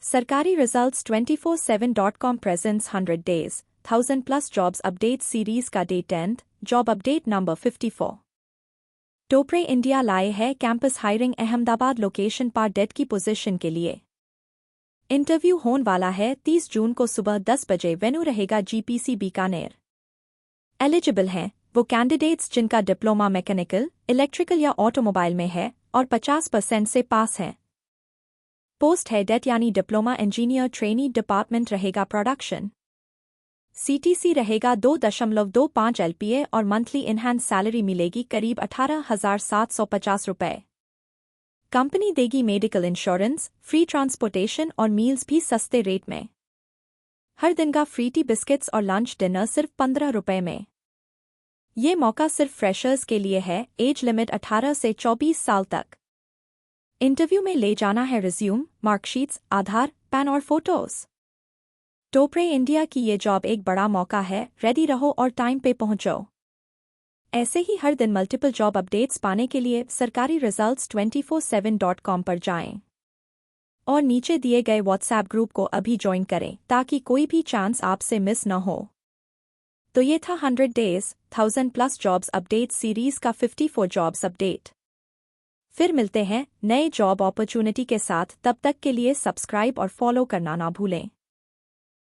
Sarkari Results 24/7.com presents 100 days, 1000 plus jobs update series का day 10th, job update number 54. Topare India लाए है campus hiring Ahmedabad location पर date की position के लिए। इंटरव्यू होने वाला है 30 जून को सुबह 10 बजे। वेन्यू रहेगा GPC बीकानेर। एलिजिबल हैं वो कैंडिडेट्स जिनका डिप्लोमा मैकेनिकल, इलेक्ट्रिकल या ऑटोमोबाइल में है और 50% से पास हैं। पोस्ट है डेट यानी डिप्लोमा इंजीनियर ट्रेनी। डिपार्टमेंट रहेगा प्रोडक्शन। CTC रहेगा 2.25 LPA और मंथली इनहैंस सैलरी मिलेगी करीब 18,750 रुपये। कंपनी देगी मेडिकल इंश्योरेंस, फ्री ट्रांसपोर्टेशन और मील्स भी सस्ते रेट में। हर दिन का फ्री टी बिस्किट्स और लंच डिनर सिर्फ 15 रुपये में। ये मौका सिर्फ फ्रेशर्स के लिए है। एज लिमिट 18 से 24 साल तक। इंटरव्यू में ले जाना है रिज्यूम, मार्कशीट्स, आधार, पैन और फोटोज। टोपरे इंडिया की ये जॉब एक बड़ा मौका है। रेडी रहो और टाइम पे पहुंचो। ऐसे ही हर दिन मल्टीपल जॉब अपडेट्स पाने के लिए सरकारी रिजल्ट्स 24/7.com पर जाएं और नीचे दिए गए व्हाट्सएप ग्रुप को अभी ज्वाइन करें ताकि कोई भी चांस आपसे मिस न हो। तो ये था 100 days 1000 plus jobs update series का 54 जॉब्स अपडेट। फिर मिलते हैं नए जॉब अपॉर्चुनिटी के साथ। तब तक के लिए सब्सक्राइब और फॉलो करना ना भूलें।